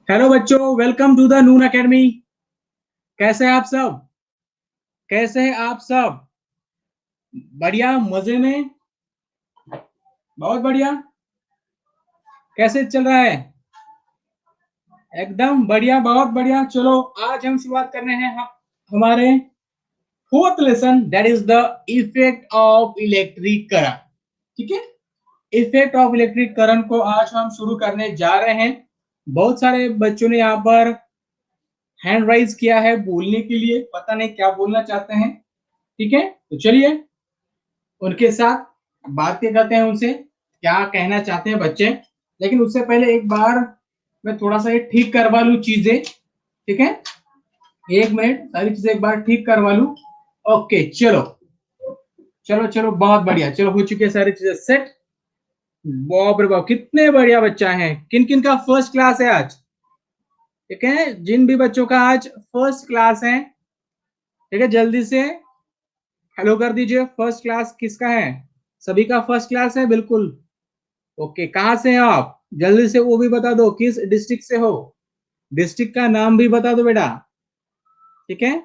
Hello बच्चों, welcome to the Noon Academy. कैसे हैं आप सब? कैसे हैं आप सब? बढ़िया, मजे में? बहुत बढ़िया। कैसे चल रहा है? एकदम बढ़िया, बहुत बढ़िया। चलो, आज हम शुरुआत कर रहे हैं हमारे fourth lesson, that is the effect of electric current. ठीक है, इफेक्ट ऑफ इलेक्ट्रिक करंट को आज हम शुरू करने जा रहे हैं। बहुत सारे बच्चों ने यहाँ पर हैंड राइज किया है बोलने के लिए, पता नहीं क्या बोलना चाहते हैं। ठीक है, तो चलिए उनके साथ बातें करते हैं, उनसे क्या कहना चाहते हैं बच्चे। लेकिन उससे पहले एक बार मैं थोड़ा सा ये ठीक करवा लूं चीजें। ठीक है, एक मिनट, सारी चीजें एक बार ठीक करवा लूं। ओके, चलो चलो चलो, बहुत बढ़िया। चलो, हो चुकी है सारी चीजें सेट। बाप रे बाप, कितने बढ़िया बच्चा है। किन किन का फर्स्ट क्लास है आज? ठीक है, जिन भी बच्चों का आज फर्स्ट क्लास है, ठीक है, जल्दी से हेलो कर दीजिए। फर्स्ट क्लास किसका है? सभी का फर्स्ट क्लास है, बिल्कुल। ओके, कहाँ से हैं आप? जल्दी से वो भी बता दो, किस डिस्ट्रिक्ट से हो। डिस्ट्रिक्ट का नाम भी बता दो बेटा। ठीक है,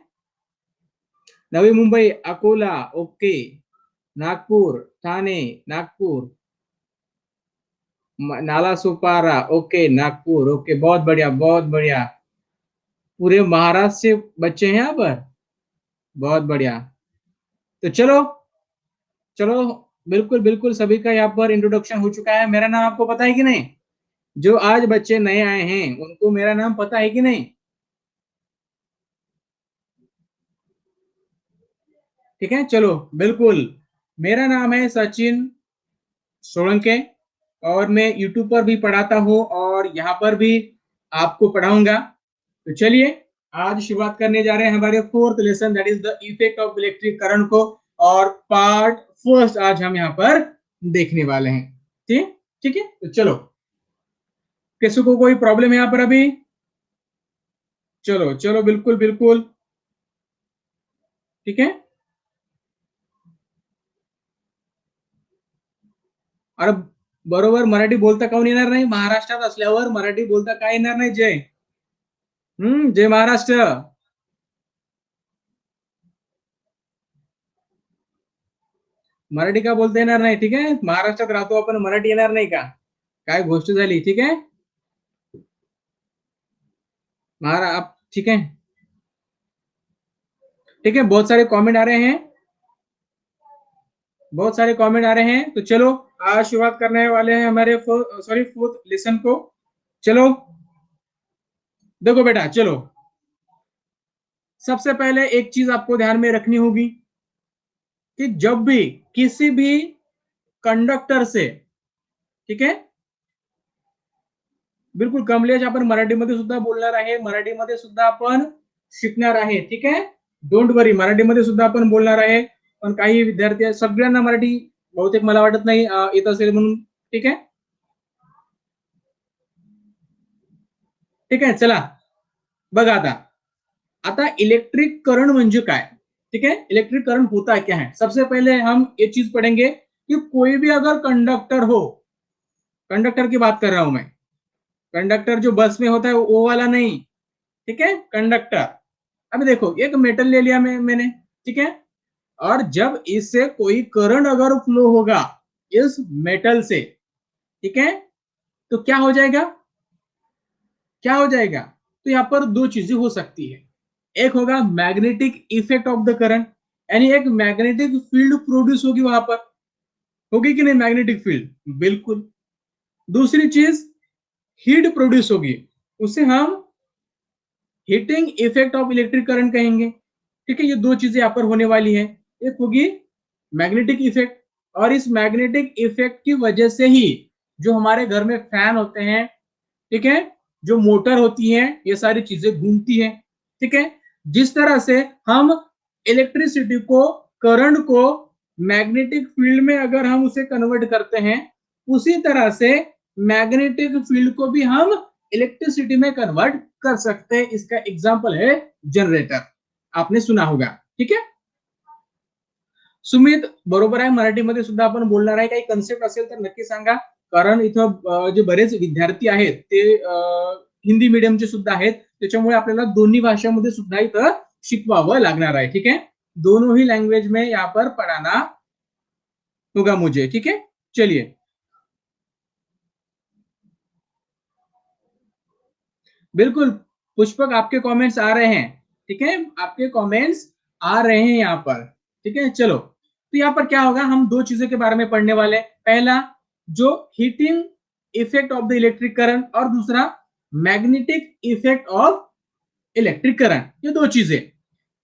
नवी मुंबई, अकोला, ओके, नागपुर, ठाणे, नागपुर, नाला सुपारा, ओके, नागपुर, ओके, बहुत बढ़िया, बहुत बढ़िया। पूरे महाराष्ट्र से बच्चे हैं यहाँ पर, बहुत बढ़िया। तो चलो चलो, बिल्कुल बिल्कुल, सभी का यहाँ पर इंट्रोडक्शन हो चुका है। मेरा नाम आपको पता है कि नहीं? जो आज बच्चे नए आए हैं उनको मेरा नाम पता है कि नहीं? ठीक है, चलो, बिल्कुल। मेरा नाम है सचिन सोलंके और मैं यूट्यूब पर भी पढ़ाता हूँ और यहाँ पर भी आपको पढ़ाऊंगा। तो चलिए, आज शुरुआत करने जा रहे हैं हमारे fourth lesson, that is the effect of electric current को। और पार्ट फर्स्ट आज हम यहाँ पर देखने वाले हैं। ठीक ठीक है, तो चलो, किसी को कोई प्रॉब्लम है यहाँ पर अभी? चलो चलो, बिल्कुल बिल्कुल, ठीक है। अरे, बरोबर मराठी बोलता काऊन येणार नाही? महाराष्ट्रात असल्यावर मराठी बोलता काय येणार नाही? जय जय महाराष्ट्र। मराठी का बोलता येणार नाही? ठीक आहे, महाराष्ट्रात राहतो आपण, मराठी येणार नाही का? काय गोष्ट झाली? ठीक आहे, महारा आप ठीक है, ठीक है। बहुत सारे कमेंट आ रहे हैं, बहुत सारे कमेंट आ रहे हैं। तो चलो, आज शुरुआत करने वाले हैं हमारे फोर्थ लेसन को। चलो, देखो बेटा, चलो, सबसे पहले एक चीज आपको ध्यान में रखनी होगी कि जब भी किसी भी कंडक्टर से, ठीक है, बिल्कुल कमलेश, आपण मराठीमध्ये सुद्धा बोलणार आहे, मराठीमध्ये सुद्धा आपण शिकणार आहे। ठीक आहे, डोंट वरी, मराठीमध्ये सुद्धा आपण बोलणार आहे। पण काही विद्यार्थी, सगळ्यांना मराठी बहुतेक मला वाटत नाही येत असेल म्हणून। ठीक आहे, ठीक आहे, चला बघा आता। आता इलेक्ट्रिक करंट म्हणजे काय? ठीक है, इलेक्ट्रिक करंट होता क्या है? सबसे पहले हम ये चीज पढ़ेंगे कि कोई भी अगर कंडक्टर हो, कंडक्टर की बात कर रहा हूं मैं, कंडक्टर जो बस में होता है वो वाला नहीं। ठीक है, कंडक्टर। अभी देखो, एक मेटल ले लिया मैंने, ठीक है, और जब इससे कोई करंट अगर फ्लो होगा इस मेटल से, ठीक है, तो क्या हो जाएगा? क्या हो जाएगा? तो यहां पर दो चीजें हो सकती है। एक होगा magnetic effect of the current, यानी एक मैग्नेटिक फील्ड प्रोड्यूस होगी वहां पर, होगी कि नहीं मैग्नेटिक फील्ड? बिल्कुल। दूसरी चीज, हीट प्रोड्यूस होगी, उसे हम heating effect of electric current कहेंगे। ठीक है, ये दो चीजें यहाँ पर होने वाली है। एक होगी मैग्नेटिक इफेक्ट, और इस मैग्नेटिक इफेक्ट की वजह से ही जो हमारे घर में फैन होते हैं, ठीक है, जो मोटर होती है, ये सारी चीजें घूमती है। ठीक है, जिस तरह से हम इलेक्ट्रिसिटी को, करंट को मैग्नेटिक फील्ड में अगर हम उसे कन्वर्ट करते हैं, उसी तरह से मैग्नेटिक फील्ड को भी हम इलेक्ट्रिसिटी में कन्वर्ट कर सकते हैं। इसका एग्जांपल है जनरेटर, आपने सुना होगा। ठीक है, सुमित, बरोबर आहे, मराठीमध्ये सुद्धा आपण बोलणार आहे। काही कन्सेप्ट असेल तर नक्की सांगा, कारण इथं जे बरेच विद्यार्थी आहेत ते हिंदी मीडियमचे सुद्धा आहेत, त्याच्यामुळे आपल्याला दोन्ही भाषामध्ये सुद्धा इथं शिकवावं लागणार आहे. ठीक है, दोनों ही लैंग्वेज में यहाँ पर पढ़ाना होगा मुझे. ठीक है, चलिए. बिल्कुल पुष्पक, आपके कमेंट्स आ रहे हैं. ठीक है, आपके कमेंट्स आ रहे हैं यहाँ पर. ठीक है, चलो. तो यहाँ पर क्या होगा, हम दो चीजों के बारे में पढ़ने वाले हैं. पहला, जो heating effect of the electric current, और दूसरा magnetic effect of electric current. ये दो चीजें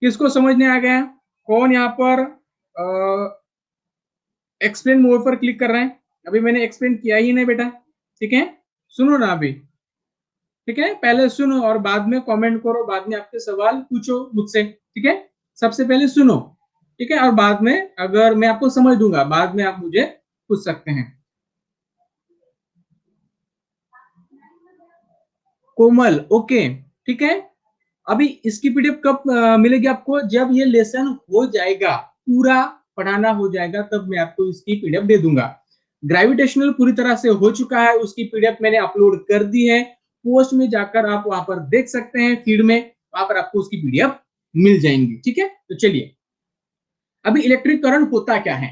किसको समझने आ गया? कौन यहाँ पर एक्सप्लेन मोड पर क्लिक कर रहे हैं? अभी मैंने एक्सप्लेन किया ही नहीं बेटा. ठीक है, सुनो ना अभी. ठीक है, पहले सुनो और बाद में कमेंट करो, बाद में आपके सवाल पूछो मुझसे. ठीक है, सबसे पहले सुनो. ठीक है, और बाद में अगर मैं आपको समझ दूंगा, बाद में आप मुझे पूछ सकते हैं. कोमल, ओके. ठीक है, अभी इसकी पीडीएफ कब मिलेगी आपको? जब ये लेसन हो जाएगा, पूरा पढ़ाना हो जाएगा, तब मैं आपको इसकी पीडीएफ दे दूंगा. ग्रेविटेशनल पूरी तरह से हो चुका है, उसकी पीडीएफ मैंने अपलोड कर दी है. पोस्ट में जाकर आप वहां पर देख सकते हैं, फीड में वहां पर आपको उसकी पीडीएफ मिल जाएंगी. ठीक है, तो चलिए. अभी इलेक्ट्रिक करंट होता क्या है?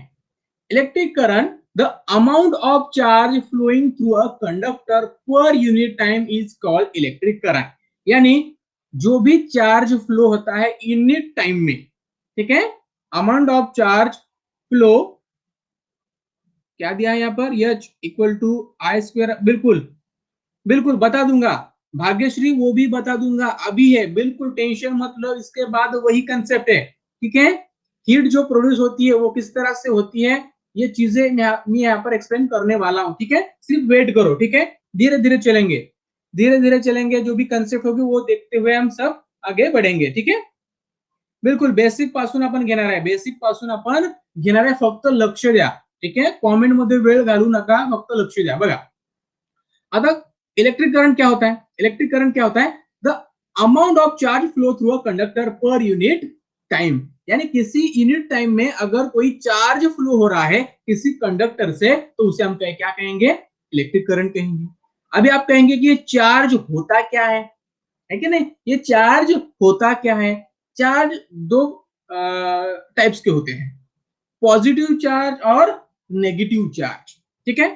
Electric current, the amount of charge flowing through a conductor per unit time is called electric current. यानी जो भी चार्ज फ्लो होता है यूनिट टाइम में, ठीक है, अमाउंट ऑफ चार्ज फ्लो, क्या दिया है यहाँ पर, H equal to I square. बिल्कुल बिल्कुल बता दूंगा भाग्यश्री, वो भी बता दूंगा, अभी है, बिल्कुल टेंशन मत लो. इसके बाद वही कंसेप्ट है. ठीक है, हीट जो प्रोड्यूस होती है वो किस तरह से होती है, ये चीजें मैं यहाँ पर एक्सप्लेन करने वाला हूं. ठीक है, सिर्फ वेट करो. ठीक है, धीरे धीरे चलेंगे, धीरे धीरे चलेंगे. जो भी कंसेप्ट होगी वो देखते हुए हम सब आगे बढ़ेंगे. ठीक है, बिल्कुल बेसिक पासून आपण घेणार आहे, बेसिक पासून आपण घेणार आहे. फक्त लक्ष द्या. ठीक आहे, कॉमेंट मध्ये वेळ घालू नका, फक्त लक्ष द्या. बघा आता इलेक्ट्रिक करंट क्या होता है? इलेक्ट्रिक करंट क्या होता है? The amount of charge flow through a conductor per unit time. यानी किसी यूनिट टाइम में अगर कोई चार्ज फ्लो हो रहा है किसी कंडक्टर से, तो उसे हम क्या कहेंगे? इलेक्ट्रिक करंट कहेंगे. अभी आप कहेंगे कि ये चार्ज होता क्या है कि नहीं? ये चार्ज होता क्या है? चार्ज दो टाइप्स के होते हैं, पॉजिटिव चार्ज और नेगेटिव चार्ज. ठीक है,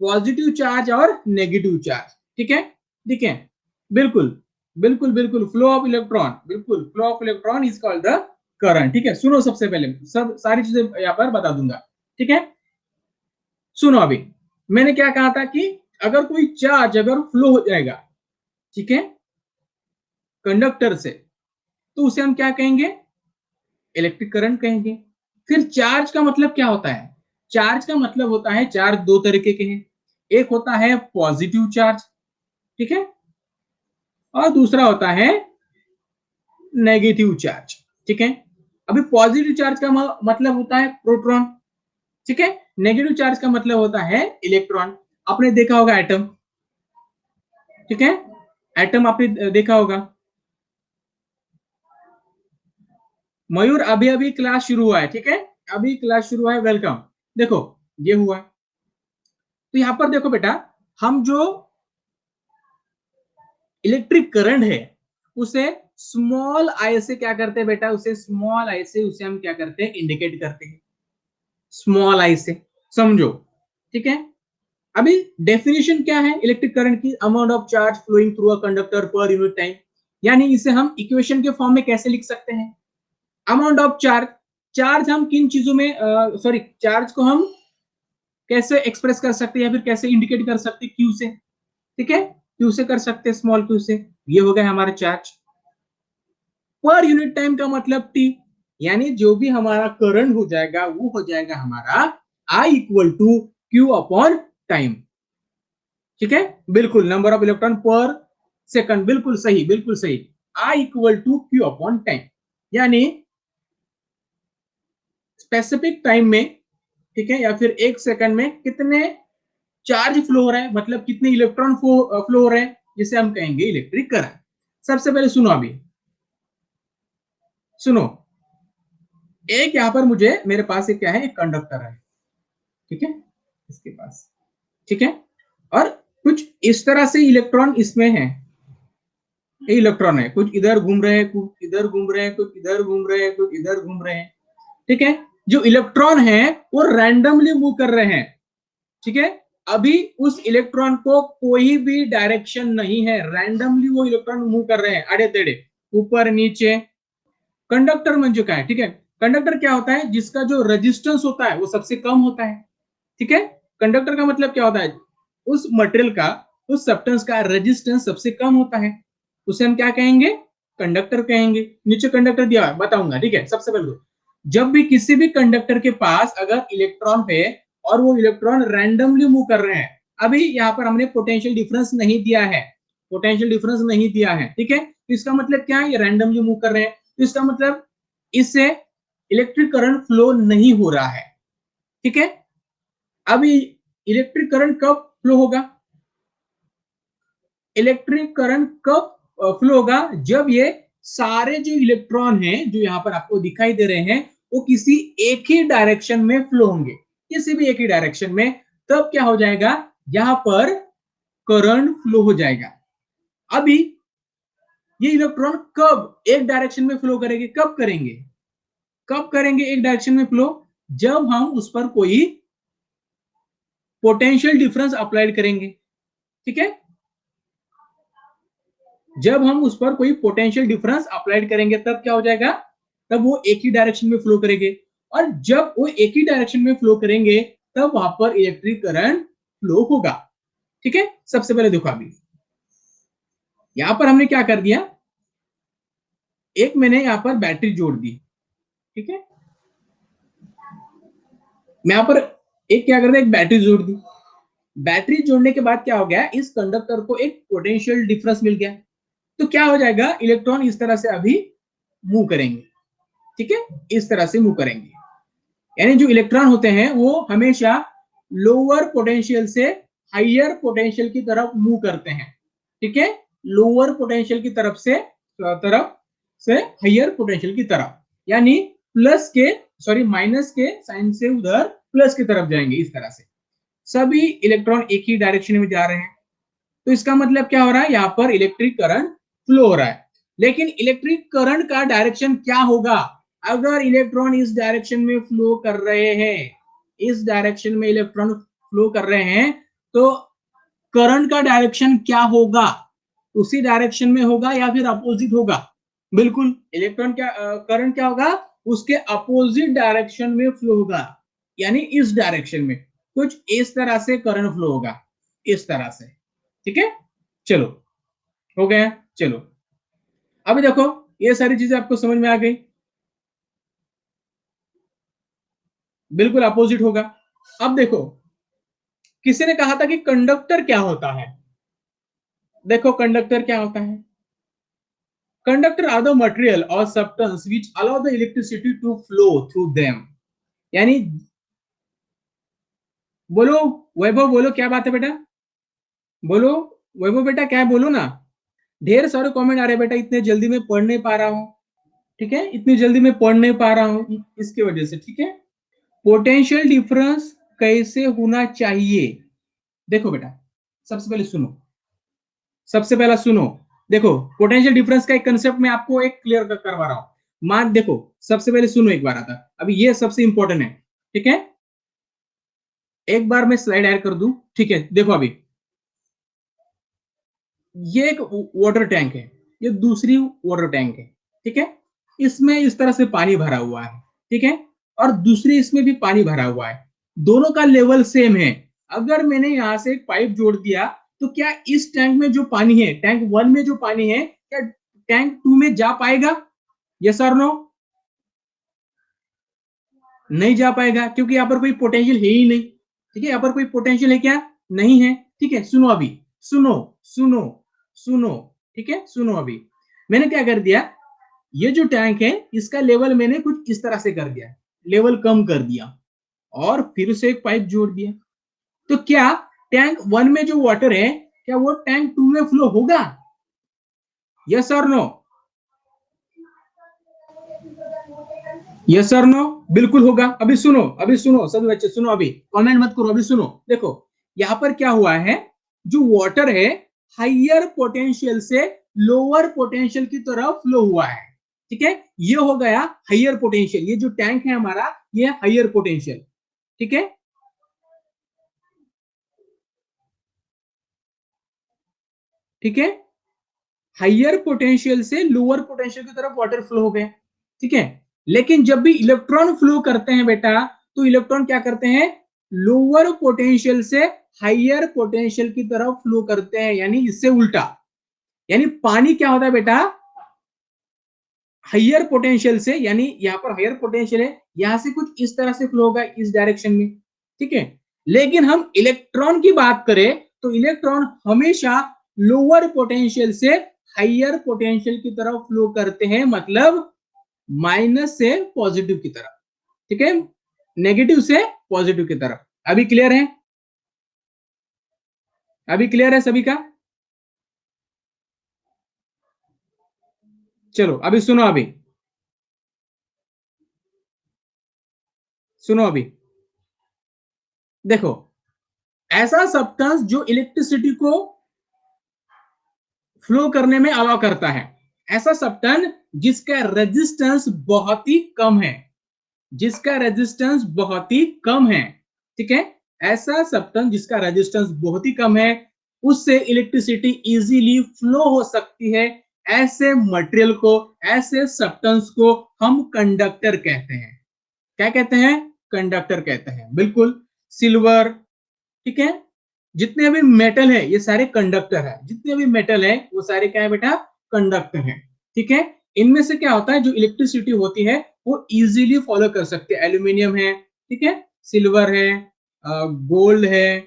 पॉजिटिव चार्ज और नेगेटिव चार्ज. ठीक है, ठीक है, बिल्कुल बिल्कुल बिल्कुल. फ्लो ऑफ इलेक्ट्रॉन, बिल्कुल flow of electron is called the current. ठीक है, सुनो, सबसे पहले सब सारी चीजें यहाँ पर बता दूंगा. ठीक है, सुनो. अभी मैंने क्या कहा था कि अगर कोई चार्ज अगर फ्लो हो जाएगा, ठीक है, कंडक्टर से, तो उसे हम क्या कहेंगे? इलेक्ट्रिक करंट कहेंगे. फिर चार्ज का मतलब क्या होता है? चार्ज का मतलब होता है, चार्ज दो तरीके के हैं. एक होता है पॉजिटिव चार्ज, ठीक है, और दूसरा होता है नेगेटिव चार्ज. ठीक है, अभी पॉजिटिव चार्ज का मतलब होता है प्रोटॉन. ठीक है, नेगेटिव चार्ज का मतलब होता है इलेक्ट्रॉन. आपने देखा होगा एटम. ठीक है, एटम आपने देखा होगा. मयूर, अभी अभी क्लास शुरू हुआ है. ठीक है, अभी क्लास शुरू हुआ है, वेलकम. देखो ये हुआ. तो यहां पर देखो बेटा, हम जो इलेक्ट्रिक करंट है उसे स्मॉल आई से क्या करते हैं बेटा? उसे स्मॉल आई से उसे हम क्या करते हैं? इंडिकेट करते हैं, स्मॉल आई से. समझो. ठीक है, अभी डेफिनेशन क्या है इलेक्ट्रिक करंट की? Amount of charge flowing through a conductor per unit time. यानी इसे हम इक्वेशन के फॉर्म में कैसे लिख सकते हैं? अमाउंट ऑफ चार्ज, चार्ज हम किन चीजों में, सॉरी, चार्ज को हम कैसे एक्सप्रेस कर सकते हैं या फिर कैसे इंडिकेट कर सकते हैं? क्यू से. ठीक है, क्यू से कर सकते हैं, स्मॉल क्यू से. ये हो गया हमारा चार्ज. पर यूनिट टाइम का मतलब टी. यानी जो भी हमारा करंट हो जाएगा वो हो जाएगा हमारा I equal to Q upon time. ठीक है, बिल्कुल, number of electron per second. बिल्कुल सही, बिल्कुल सही. I equal to Q upon time. यानी स्पेसिफिक टाइम में, ठीक है, या फिर एक सेकंड में कितने चार्ज फ्लो हो रहा है, मतलब कितने इलेक्ट्रॉन फ्लो हो रहे हैं, जिसे हम कहेंगे इलेक्ट्रिक करंट. सबसे पहले सुनो, अभी सुनो. एक यहां पर मुझे, मेरे पास एक क्या है, एक कंडक्टर है. ठीक है, इसके पास. ठीक है, और कुछ इस तरह से इलेक्ट्रॉन इसमें है. ये इलेक्ट्रॉन है, कुछ इधर घूम रहे हैं, कुछ इधर घूम रहे हैं, कुछ इधर घूम रहे हैं, कुछ इधर घूम रहे हैं। ठीक है, जो इलेक्ट्रॉन है वो रैंडमली मूव कर रहे हैं। ठीक है, अभी उस इलेक्ट्रॉन को कोई भी डायरेक्शन नहीं है, रैंडमली वो इलेक्ट्रॉन मूव कर रहे हैं आड़े तेड़े, ऊपर नीचे। कंडक्टर म्हणजे काय, ठीक है, कंडक्टर क्या होता है, जिसका जो रेजिस्टेंस होता है वो सबसे कम होता है। ठीक है, कंडक्टर का मतलब क्या होता है, उस मटेरियल का, उस सब्सटेंस का रेजिस्टेंस सबसे कम होता है, उसे हम क्या कहेंगे, कंडक्टर कहेंगे। नीचे कंडक्टर दिया है, बताऊंगा। ठीक है, सबसे पहले जब भी किसी भी कंडक्टर के पास अगर इलेक्ट्रॉन है और वो इलेक्ट्रॉन रैंडमली मूव कर रहे हैं, अभी यहाँ पर हमने पोटेंशियल डिफरेंस नहीं दिया है, पोटेंशियल डिफरेंस नहीं दिया है। ठीक है, तो इसका मतलब क्या है, ये रैंडमली मूव कर रहे हैं, तो इसका मतलब इससे इलेक्ट्रिक करंट फ्लो नहीं हो रहा है। ठीक है, अभी इलेक्ट्रिक करंट कब फ्लो होगा, इलेक्ट्रिक करंट कब फ्लो होगा, जब ये सारे जो इलेक्ट्रॉन हैं जो यहां पर आपको दिखाई दे रहे हैं वो किसी एक ही डायरेक्शन में फ्लो होंगे, किसी भी एक ही डायरेक्शन में, तब क्या हो जाएगा, यहां पर करंट फ्लो हो जाएगा। अभी ये इलेक्ट्रॉन कब एक डायरेक्शन में फ्लो करेंगे, कब करेंगे, कब करेंगे एक डायरेक्शन में फ्लो, जब हम उस पर कोई पोटेंशियल डिफरेंस अप्लाइड करेंगे। ठीक है, जब हम उस पर कोई पोटेंशियल डिफरेंस अप्लाइड करेंगे तब क्या हो जाएगा, तब वो एक ही डायरेक्शन में फ्लो करेंगे, और जब वो एक ही डायरेक्शन में फ्लो करेंगे तब वहां पर इलेक्ट्रिक करंट फ्लो होगा। ठीक है, सबसे पहले देखो, अभी यहां पर हमने क्या कर दिया, एक मैंने यहां पर बैटरी जोड़ दी। ठीक है, मैं यहां पर एक क्या कर दिया, एक बैटरी जोड़ दी। बैटरी जोड़ने के बाद क्या हो गया, इस कंडक्टर को एक पोटेंशियल डिफरेंस मिल गया, तो क्या हो जाएगा, इलेक्ट्रॉन इस तरह से अभी मूव करेंगे। ठीक है, इस तरह से मूव करेंगे, यानी जो इलेक्ट्रॉन होते हैं वो हमेशा लोअर पोटेंशियल से हायर पोटेंशियल की तरफ मूव करते हैं। ठीक है, लोअर पोटेंशियल की तरफ से हायर पोटेंशियल की तरफ, यानी प्लस के, सॉरी माइनस के साइन से उधर प्लस की तरफ जाएंगे, इस तरह से सभी इलेक्ट्रॉन एक ही डायरेक्शन में जा रहे हैं। तो इसका मतलब क्या हो रहा है, यहां पर इलेक्ट्रिक करंट फ्लो हो रहा है। लेकिन इलेक्ट्रिक करंट का डायरेक्शन क्या होगा, अगर इलेक्ट्रॉन इस डायरेक्शन में फ्लो कर रहे हैं, इस डायरेक्शन में इलेक्ट्रॉन फ्लो कर रहे हैं, तो करंट का डायरेक्शन क्या होगा, उसी डायरेक्शन में होगा या फिर अपोजिट होगा, बिल्कुल इलेक्ट्रॉन क्या, करंट क्या होगा, उसके अपोजिट डायरेक्शन में फ्लो होगा, यानी इस डायरेक्शन में कुछ इस तरह से करंट फ्लो होगा, इस तरह से। ठीक है, चलो हो गया। चलो अभी देखो, ये सारी चीजें आपको समझ में आ गई, बिल्कुल अपोजिट होगा। अब देखो, किसी ने कहा था कि कंडक्टर क्या होता है, देखो कंडक्टर क्या होता है, कंडक्टर आर द मटेरियल और substance which allow the electricity to flow through them, यानी, बोलो वैभव, बोलो क्या बात है बेटा, बोलो वैभव बेटा, क्या बोलो ना, ढेर सारे कमेंट आ रहे बेटा, इतने जल्दी में पढ़ नहीं पा रहा हूं। ठीक है, इतनी जल्दी में पढ़ नहीं पा रहा हूं इसकी वजह से। ठीक है, पोटेंशियल डिफरेंस कैसे होना चाहिए, देखो बेटा, सबसे पहले सुनो, सबसे पहला सुनो, देखो पोटेंशियल डिफरेंस का एक कंसेप्ट मैं आपको एक क्लियर करवा रहा हूं, मान देखो, सबसे पहले सुनो एक बार आता, अभी ये सबसे इंपॉर्टेंट है। ठीक है, एक बार मैं स्लाइड ऐड कर दूं। ठीक है, देखो अभी ये एक वाटर टैंक है, ये दूसरी वाटर टैंक है। ठीक है, इसमें इस तरह से पानी भरा हुआ है। ठीक है, और दूसरी इसमें भी पानी भरा हुआ है, दोनों का लेवल सेम है। अगर मैंने यहां से एक पाइप जोड़ दिया तो क्या इस टैंक में जो पानी है, टैंक 1 में जो पानी है, क्या टैंक 2 में जा पाएगा, यस और नो, नहीं जा पाएगा, क्योंकि यहाँ पर कोई पोटेंशियल है ही नहीं। ठीक है, यहाँ पर कोई पोटेंशियल है क्या, नहीं है। ठीक है, सुनो अभी, सुनो सुनो सुनो, ठीक है, सुनो अभी, मैंने क्या कर दिया, ये जो टैंक है इसका लेवल मैंने कुछ इस तरह से कर दिया, लेवल कम कर दिया, और फिर से एक पाइप जोड़ दिया, तो क्या टैंक 1 में जो वाटर है, क्या वो टैंक 2 में फ्लो होगा, यस और नो, यस और नो, बिल्कुल होगा। अभी सुनो, अभी सुनो सभी बच्चे, सुनो अभी, कमेंट मत करो, अभी सुनो, देखो यहां पर क्या हुआ है, जो वाटर है हाइयर पोटेंशियल से लोअर पोटेंशियल की तरफ फ्लो हुआ है। ठीक है, ये हो गया हायर पोटेंशियल। ये जो टैंक है हमारा, ये हायर पोटेंशियल। ठीक है, ठीक है, हायर पोटेंशियल से लोअर पोटेंशियल की तरफ वाटर फ्लो हो गया। ठीक है, लेकिन जब भी इलेक्ट्रॉन फ्लो करते हैं बेटा, तो इलेक्ट्रॉन क्या करते हैं, लोअर पोटेंशियल से हायर पोटेंशियल की तरफ फ्लो करते हैं, यानी इससे उल्टा। यानी पानी क्या होता है बेटा, हायर पोटेंशियल से, यानी यहां पर हायर पोटेंशियल है, यहां से कुछ इस तरह से फ्लो होगा, इस डायरेक्शन में। ठीक है, लेकिन हम इलेक्ट्रॉन की बात करें तो इलेक्ट्रॉन हमेशा लोअर पोटेंशियल से हायर पोटेंशियल की तरफ फ्लो करते हैं, मतलब माइनस से पॉजिटिव की तरफ। ठीक है, नेगेटिव से पॉजिटिव की तरफ। अभी क्लियर है? अभी क्लियर है सभी का? चलो अभी सुनो, अभी सुनो, अभी देखो, ऐसा सब्सटेंस जो इलेक्ट्रिसिटी को फ्लो करने में अलाउ करता है, ऐसा सब्सटेंस जिसका रेजिस्टेंस बहुत ही कम है, जिसका रेजिस्टेंस बहुत ही कम है। ठीक है, ऐसा सब्सटेंस जिसका रेजिस्टेंस बहुत ही कम है, उससे इलेक्ट्रिसिटी इजीली फ्लो हो सकती है। ऐसे मटेरियल को, ऐसे सब्सटेंस को हम कंडक्टर कहते हैं। क्या कहते हैं? कंडक्टर कहते हैं, बिल्कुल। सिल्वर, ठीक है, जितने भी मेटल है ये सारे कंडक्टर है। जितने भी मेटल है वो सारे क्या है बेटा, कंडक्टर है। ठीक है, इनमें से क्या होता है, जो इलेक्ट्रिसिटी होती है वो इजीली फॉलो कर सकते हैं। एल्यूमिनियम है, ठीक है, सिल्वर है, गोल्ड है,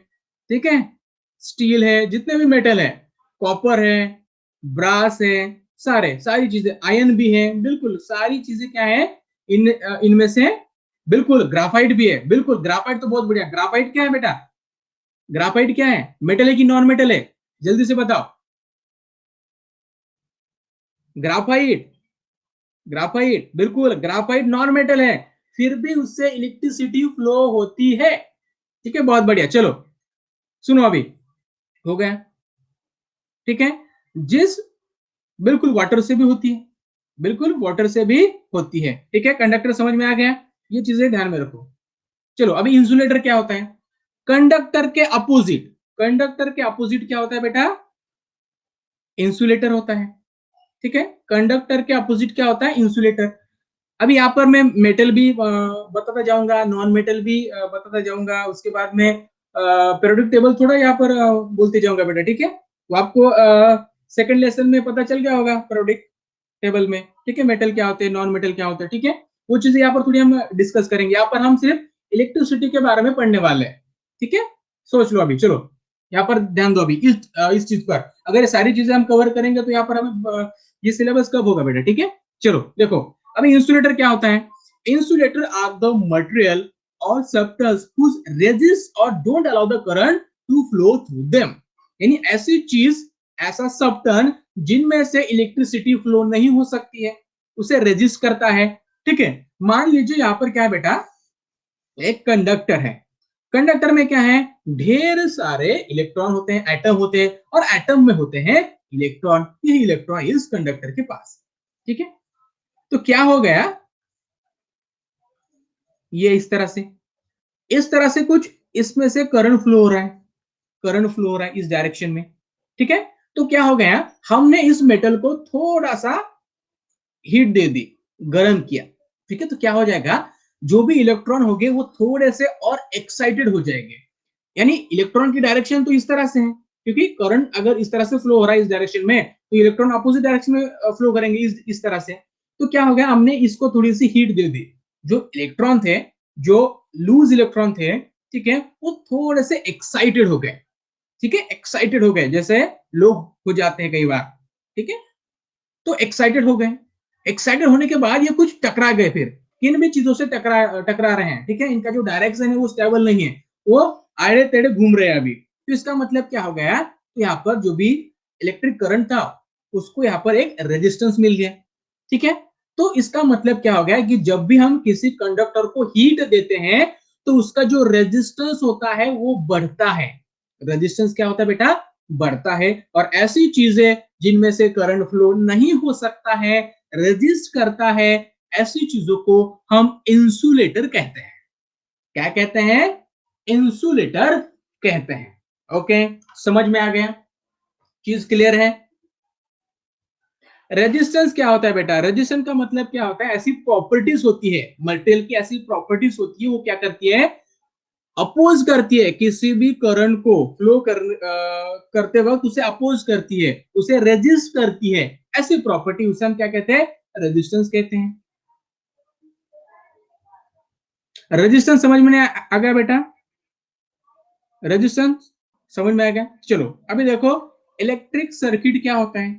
ठीक है, स्टील है, जितने भी मेटल है, कॉपर है, ब्रास है, सारे सारी चीजें, आयन भी है, बिल्कुल सारी चीजें क्या है, इनमें से। बिल्कुल ग्राफाइट भी है, बिल्कुल ग्राफाइट तो बहुत बढ़िया। ग्राफाइट क्या है बेटा, ग्राफाइट क्या है, मेटल है कि नॉन मेटल है, जल्दी से बताओ। ग्राफाइट, ग्राफाइट, बिल्कुल ग्राफाइट नॉन मेटल है, फिर भी उससे इलेक्ट्रिसिटी फ्लो होती है। ठीक है, बहुत बढ़िया। चलो सुनो, अभी हो गया। ठीक है, जिस, बिल्कुल वाटर से भी होती है, बिल्कुल वाटर से भी होती है। ठीक है, कंडक्टर समझ में आ गया, ये चीजें ध्यान में रखो। चलो अभी इंसुलेटर क्या होता है, कंडक्टर के अपोजिट, कंडक्टर के अपोजिट क्या होता है बेटा, इंसुलेटर होता है। ठीक है, कंडक्टर के अपोजिट क्या होता है, इंसुलेटर। अभी यहाँ पर मैं मेटल भी बताता जाऊंगा, नॉन मेटल भी बताता जाऊंगा, उसके बाद में पीरियोडिक टेबल थोड़ा यहाँ पर बोलते जाऊंगा बेटा। ठीक है, वो आपको सेकंड लेसन में पता चल गया होगा पीरियोडिक टेबल में। ठीक है, मेटल क्या होते हैं, नॉन मेटल क्या होते हैं। ठीक है, वो चीजें यहाँ पर थोड़ी हम डिस्कस करेंगे। यहाँ पर हम सिर्फ इलेक्ट्रिसिटी के बारे में पढ़ने वाले हैं। ठीक है, सोच लो अभी। चलो यहाँ पर ध्यान दो अभी इस चीज पर। अगर ये सारी चीजें हम कवर करेंगे तो यहाँ पर हमें ये सिलेबस कब होगा बेटा। ठीक है, चलो देखो, अभी इंसुलेटर क्या होता है, इंसुलेटर आर द मटेरियल और सब्सटेंस व्हिच रेजिस्ट और don't allow the current to flow through them. यानी ऐसी चीज, ऐसा सब्सटेंस जिनमें से इलेक्ट्रिसिटी फ्लो नहीं हो सकती है, उसे रेजिस्ट करता है। ठीक है, मान लीजिए यहां पर क्या है बेटा, एक कंडक्टर है। कंडक्टर में क्या है, ढेर सारे इलेक्ट्रॉन होते हैं, एटम होते हैं, और एटम में होते हैं इलेक्ट्रॉन। यही इलेक्ट्रॉन इस कंडक्टर के पास। ठीक है, तो क्या हो गया, ये इस तरह से कुछ इसमें से करंट फ्लो हो रहा है, करंट फ्लो हो रहा है इस डायरेक्शन में। ठीक है, तो क्या हो गया, हमने इस मेटल को थोड़ा सा हीट दे दी, गर्म किया। ठीक है, तो क्या हो जाएगा, जो भी इलेक्ट्रॉन होंगे वो थोड़े से और एक्साइटेड हो जाएंगे। यानी इलेक्ट्रॉन की डायरेक्शन तो इस तरह से है, क्योंकि करंट अगर इस तरह से फ्लो हो रहा है इस डायरेक्शन में, तो इलेक्ट्रॉन अपोजिट डायरेक्शन में फ्लो करेंगे इस तरह से। तो क्या हो गया, हमने इसको थोड़ी सी हीट दे दी। जो इलेक्ट्रॉन थे, जो लूज इलेक्ट्रॉन थे, ठीक है, वो थोड़े से एक्साइटेड हो गए। ठीक है, एक्साइटेड हो गए, जैसे लोग हो जाते हैं कई बार। ठीक है, तो एक्साइटेड हो गए। एक्साइटेड होने के बाद ये कुछ टकरा गए, फिर किन भी चीजों से टकरा टकरा रहे हैं। ठीक है, इनका जो डायरेक्शन है वो स्टेबल नहीं है, वो आड़े टेढ़े घूम रहे हैं अभी। तो इसका मतलब क्या हो गया, तो यहाँ पर जो भी इलेक्ट्रिक करंट था उसको यहाँ पर एक रेजिस्टेंस मिल गया। ठीक है, तो इसका मतलब क्या हो गया कि जब भी हम किसी कंडक्टर को हीट देते हैं तो उसका जो रेजिस्टेंस होता है वो बढ़ता है। रेजिस्टेंस क्या होता है बेटा, बढ़ता है। और ऐसी चीजें जिनमें से करंट फ्लो नहीं हो सकता है, रेजिस्ट करता है, ऐसी चीजों को हम इंसुलेटर कहते हैं। क्या कहते हैं? इंसुलेटर कहते हैं। ओके, समझ में आ गया? चीज क्लियर है? रेजिस्टेंस क्या होता है बेटा? रेजिस्टेंस का मतलब क्या होता है? ऐसी प्रॉपर्टीज होती है मटेरियल की, ऐसी प्रॉपर्टीज होती है, वो क्या करती है? अपोज करती है किसी भी करंट को फ्लो करते वक्त, उसे अपोज करती है, उसे रेजिस्ट करती है। ऐसी प्रॉपर्टी, उसे हम क्या कहते हैं? रेजिस्टेंस कहते हैं। रेजिस्टेंस समझ में आ गया बेटा? रेजिस्टेंस समझ में आ गया? चलो अभी देखो इलेक्ट्रिक सर्किट क्या होता है।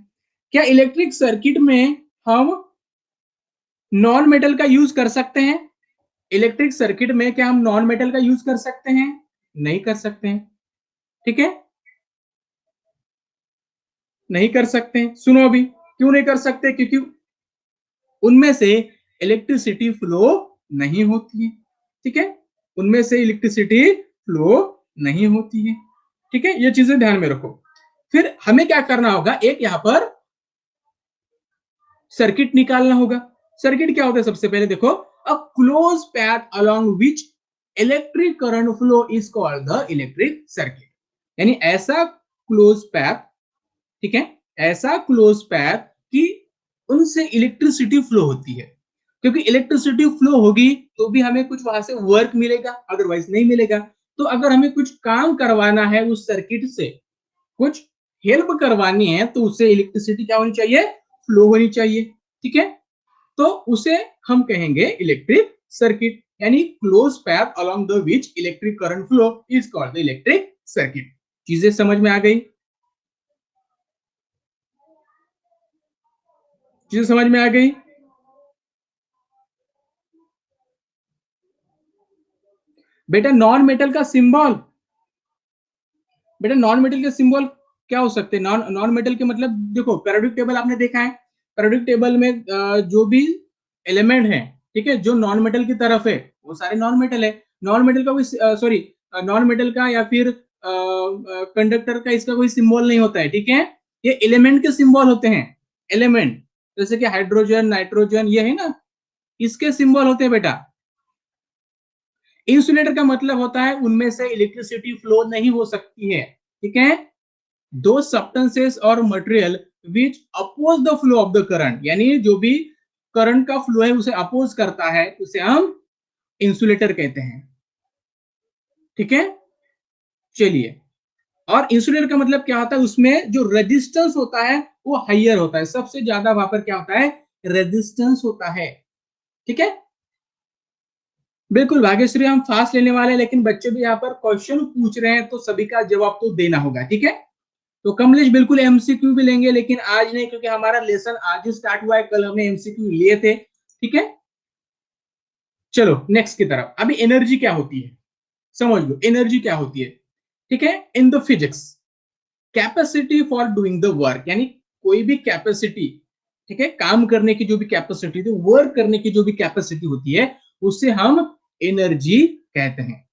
क्या इलेक्ट्रिक सर्किट में हम नॉन मेटल का यूज कर सकते हैं? इलेक्ट्रिक सर्किट में क्या हम नॉन मेटल का यूज कर सकते हैं? नहीं कर सकते हैं। ठीक है, नहीं कर सकते हैं। सुनो अभी, क्यों नहीं कर सकते? क्योंकि उनमें से इलेक्ट्रिसिटी फ्लो नहीं होती है। ठीक है, उनमें से इलेक्ट्रिसिटी फ्लो नहीं होती है। ठीक है, ये चीजें ध्यान में रखो। फिर हमें क्या करना होगा? एक यहां पर सर्किट निकालना होगा। सर्किट क्या होता है? सबसे पहले देखो, a close path along which electric current flow is called the electric circuit. यानी ऐसा क्लोज पैथ, ठीक है, ऐसा क्लोज पैथ कि उनसे इलेक्ट्रिसिटी फ्लो होती है। क्योंकि इलेक्ट्रिसिटी फ्लो होगी तो भी हमें कुछ वहां से वर्क मिलेगा, अदरवाइज नहीं मिलेगा। तो अगर हमें कुछ काम करवाना है उस सर्किट से, कुछ हेल्प करवानी है, तो उससे इलेक्ट्रिसिटी क्या होनी चाहिए? फ्लो होनी चाहिए। ठीक है, तो उसे हम कहेंगे इलेक्ट्रिक सर्किट। यानी close path along the which electric current flow is called the electric circuit. चीजें समझ में आ गई? चीजें समझ में आ गई? बेटा नॉन मेटल का सिंबल, बेटा नॉन मेटल के सिंबल क्या हो सकते हैं? नॉन नॉन मेटल के मतलब देखो, पेरियोडिक टेबल आपने देखा है। पेरियोडिक टेबल में जो भी एलिमेंट है, ठीक है, जो नॉन मेटल की तरफ है वो सारे नॉन मेटल है। नॉन मेटल का कोई सॉरी, नॉन मेटल का या फिर कंडक्टर का इसका कोई सिंबल नहीं होता है। ठीक है, ये एलिमेंट के सिंबल होते हैं। एलिमेंट जैसे कि हाइड्रोजन, नाइट्रोजन, ये है ना, इसके सिंबल होते हैं बेटा। इंसुलेटर का मतलब होता है उनमें से इलेक्ट्रिसिटी फ्लो नहीं हो सकती है। ठीक है, दो सब्सटेंसेस और material which oppose the flow of the current, यानी जो भी करंट का फ्लो है उसे अपोज करता है, उसे हम इंसुलेटर कहते हैं। ठीक है, चलिए, और इंसुलेटर का मतलब क्या होता है? उसमें जो रेजिस्टेंस होता है वो हाइयर होता है, सबसे ज्यादा वहां पर क्या होता है? रेजिस्टेंस होता है। ठीक है, बिल्कुल भाग्यश्री, हम फास्ट लेने वाले हैं, लेकिन बच्चे भी यहाँ पर क्वेश्चन पूछ रहे हैं तो सभी का जवाब तो देना होगा। ठीक है, तो कमलेश बिल्कुल एमसीक्यू भी लेंगे, लेकिन आज नहीं, क्योंकि हमारा लेसन आज ही स्टार्ट हुआ है, कल हमने एमसीक्यू लिए थे। ठीक है, चलो नेक्स्ट की तरफ। अभी एनर्जी क्या होती है समझ लो, एनर्जी क्या होती है। ठीक है, in the physics capacity for doing the work, यानी कोई भी कैपेसिटी, ठीक है, काम करने की जो भी कैपेसिटी थी, वर्क करने की जो भी कैपेसिटी होती है, उसे हम एनर्जी कहते हैं।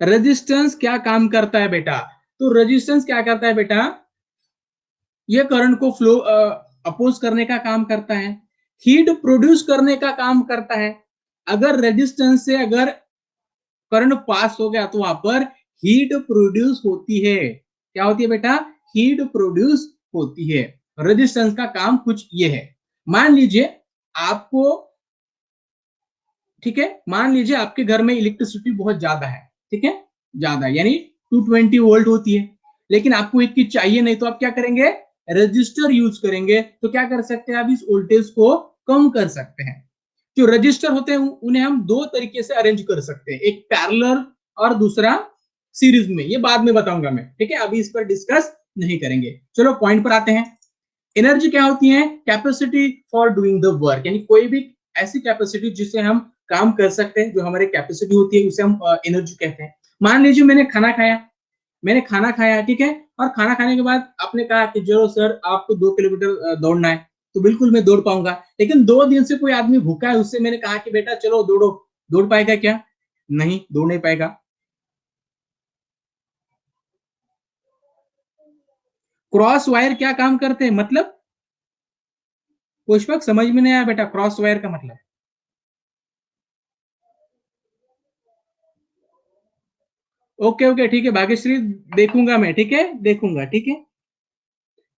रेजिस्टेंस क्या काम करता है बेटा? तो रेजिस्टेंस क्या करता है बेटा? ये करंट को फ्लो अपोज करने का काम करता है, हीट प्रोड्यूस करने का काम करता है। अगर रेजिस्टेंस से अगर करंट पास हो गया तो वहां पर हीट प्रोड्यूस होती है। क्या होती है बेटा? हीट प्रोड्यूस होती है। रेजिस्टेंस का काम कुछ ये है। मान लीजिए आपको, ठीक है, मान लीजिए आपके घर में इलेक्ट्रिसिटी बहुत ज्यादा है, ठीक है, ज्यादा यानी 220 वोल्ट होती है, लेकिन आपको इतनी चाहिए नहीं, तो आप क्या करेंगे? रजिस्टर यूज करेंगे। तो क्या कर सकते हैं? आप इस वोल्टेज को कम कर सकते हैं। जो रजिस्टर होते हैं उन्हें हम दो तरीके से अरेंज कर सकते हैं, एक पैरेलल और दूसरा सीरीज में। ये बाद में बताऊंगा मैं, ठीक है, अभी इस पर डिस्कस नहीं करेंगे। चलो पॉइंट पर आते हैं। एनर्जी क्या होती है? Capacity for doing the work, यानी कोई भी ऐसी कैपेसिटी जिससे हम काम कर सकते हैं, जो हमारी कैपेसिटी होती है, उसे हम एनर्जी कहते हैं। मान लीजिए मैंने खाना खाया, मैंने खाना खाया, ठीक है, और खाना खाने के बाद आपने कहा कि जो सर आपको 2 किलोमीटर दौड़ना है, तो बिल्कुल मैं दौड़ पाऊंगा। लेकिन 2 दिन से कोई आदमी भूखा है, उससे मैंने कहा कि बेटा चलो दौड़ो, दौड़ पाएगा क्या? नहीं, दौड़ नहीं पाएगा। क्रॉस वायर क्या काम करते हैं मतलब? पुष्पक समझ में नहीं आया बेटा, क्रॉस वायर का मतलब? ओके ओके ठीक है भाग्यश्री, देखूंगा मैं, ठीक है देखूंगा, ठीक है।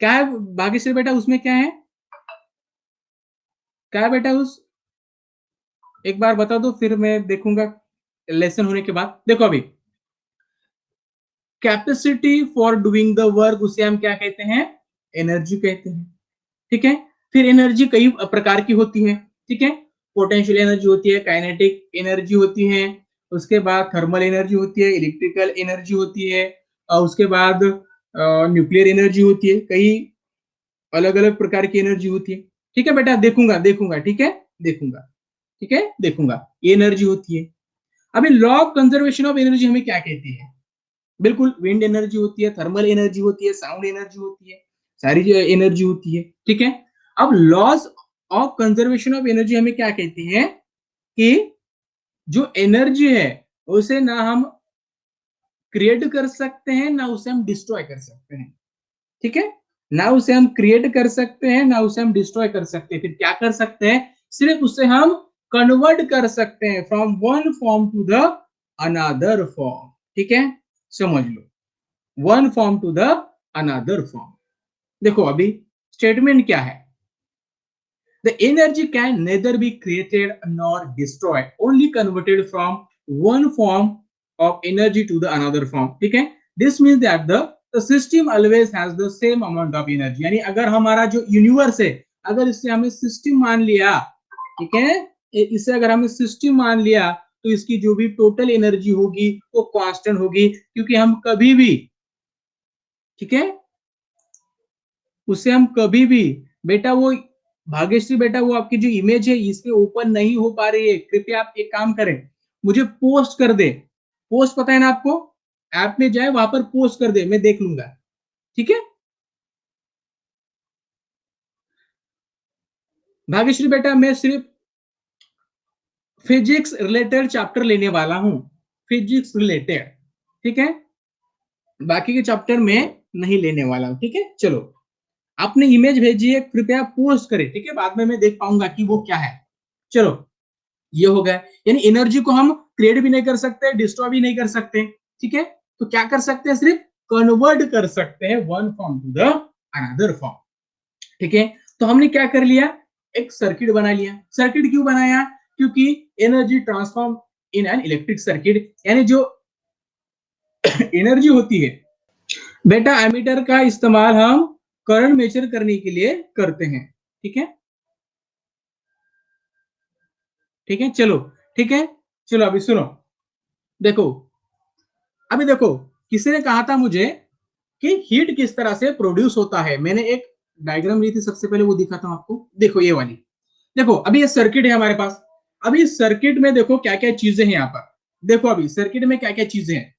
क्या है भाग्यश्री बेटा उसमें क्या है? क्या है बेटा उस, एक बार बता दो फिर मैं देखूंगा लेसन होने के बाद। देखो अभी, capacity for doing the work उसे हम क्या कहते हैं? एनर्जी कहते हैं, ठीक है। फिर एनर्जी कई प्रकार की होती है, ठीक है। पोटेंशियल एनर्जी होती है, काइनेटिक एनर्जी होती है, उसके बाद थर्मल एनर्जी होती है, इलेक्ट्रिकल एनर्जी होती है, और उसके बाद न्यूक्लियर एनर्जी होती है, कई अलग अलग प्रकार की एनर्जी होती है, ठीक है बेटा। देखूंगा देखूंगा, ठीक है देखूंगा, ठीक है देखूंगा, ये एनर्जी होती है। अभी law of conservation of energy हमें क्या कहती है? बिल्कुल विंड एनर्जी होती है, थर्मल एनर्जी होती है, साउंड एनर्जी होती है, सारी जो एनर्जी होती है, ठीक है। अब laws of conservation of energy हमें क्या कहती है कि जो एनर्जी है उसे ना हम क्रिएट कर सकते हैं ना उसे हम डिस्ट्रॉय कर सकते हैं, ठीक है। ना उसे हम क्रिएट कर सकते हैं ना उसे हम डिस्ट्रॉय कर सकते हैं, फिर क्या कर सकते हैं? सिर्फ उसे हम कन्वर्ट कर सकते हैं from one form to the another form, ठीक है, समझ लो, one form to the another form. देखो अभी स्टेटमेंट क्या है? The energy can neither be created nor destroyed, only converted from one form of energy to the another form. ठीक है? This means that the system always has the same amount of energy. यानी अगर हमारा जो universe है, अगर इससे हमें सिस्टम मान लिया, ठीक है, इसे अगर हमें सिस्टम मान लिया, तो इसकी जो भी टोटल एनर्जी होगी वो कांस्टेंट होगी, क्योंकि हम कभी भी, ठीक है, उसे हम कभी भी, बेटा वो भाग्यश्री बेटा वो आपकी जो इमेज है इस पे ओपन नहीं हो पा रही है, कृपया आप एक काम करें, मुझे पोस्ट कर दे। पोस्ट पता है ना आपको, ऐप में जाए वहां पर पोस्ट कर दे, मैं देख लूंगा, ठीक है। भाग्यश्री बेटा मैं सिर्फ फिजिक्स रिलेटेड चैप्टर लेने वाला हूं, फिजिक्स रिलेटेड, ठीक है, बाकी के चैप्टर में नहीं लेने वाला हूं, ठीक है। चलो आपने इमेज भेजी है, कृपया पोस्ट करें, ठीक है, बाद में मैं देख पाऊंगा कि वो क्या है। चलो ये हो गया, यानी एनर्जी को हम क्रिएट भी नहीं कर सकते, डिस्ट्रॉय भी नहीं कर सकते, ठीक है। तो क्या कर सकते हैं? सिर्फ कन्वर्ट कर सकते हैं one form to the another form, ठीक है। तो हमने क्या कर लिया? एक सर्किट बना लिया। सर्किट क्यों बनाया? क्योंकि energy transform in an electric circuit, यानी जो एनर्जी होती है बेटा, एमीटर का इस्तेमाल हम करंट मेजर करने के लिए करते हैं, ठीक है, ठीक है। चलो ठीक है, चलो अभी सुनो, देखो अभी देखो, किसी ने कहा था मुझे कि हीट किस तरह से प्रोड्यूस होता है, मैंने एक डायग्राम ली थी, सबसे पहले वो दिखाता हूं आपको, देखो ये वाली। देखो अभी ये सर्किट है हमारे पास, अभी सर्किट में देखो क्या क्या चीजें हैं यहाँ पर। देखो अभी सर्किट में क्या क्या चीजें हैं।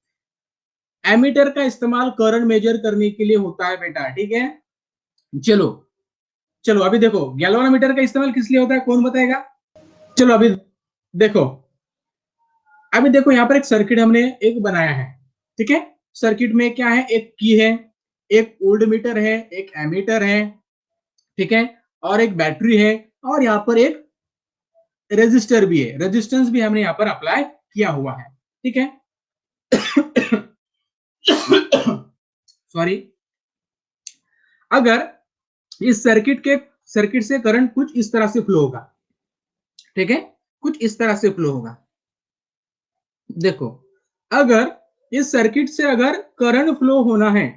एमीटर का इस्तेमाल करंट मेजर करने के लिए होता है बेटा, ठीक है। चलो चलो अभी देखो गैल्वानोमीटर का इस्तेमाल किस लिए होता है, कौन बताएगा? चलो अभी देखो, अभी देखो यहाँ पर एक सर्किट हमने एक बनाया है, ठीक है। सर्किट में क्या है? एक की है, एक वोल्ट मीटर है, एक एमीटर है, ठीक है, और एक बैटरी है, और यहाँ पर एक रेजिस्टर भी है, रेजिस्टेंस भी हमने यहाँ पर अप्लाई किया हुआ है, ठीक है। सॉरी, अगर इस सर्किट से करंट कुछ इस तरह से फ्लो होगा, ठीक है, कुछ इस तरह से फ्लो होगा। देखो अगर इस सर्किट से अगर करंट फ्लो होना है,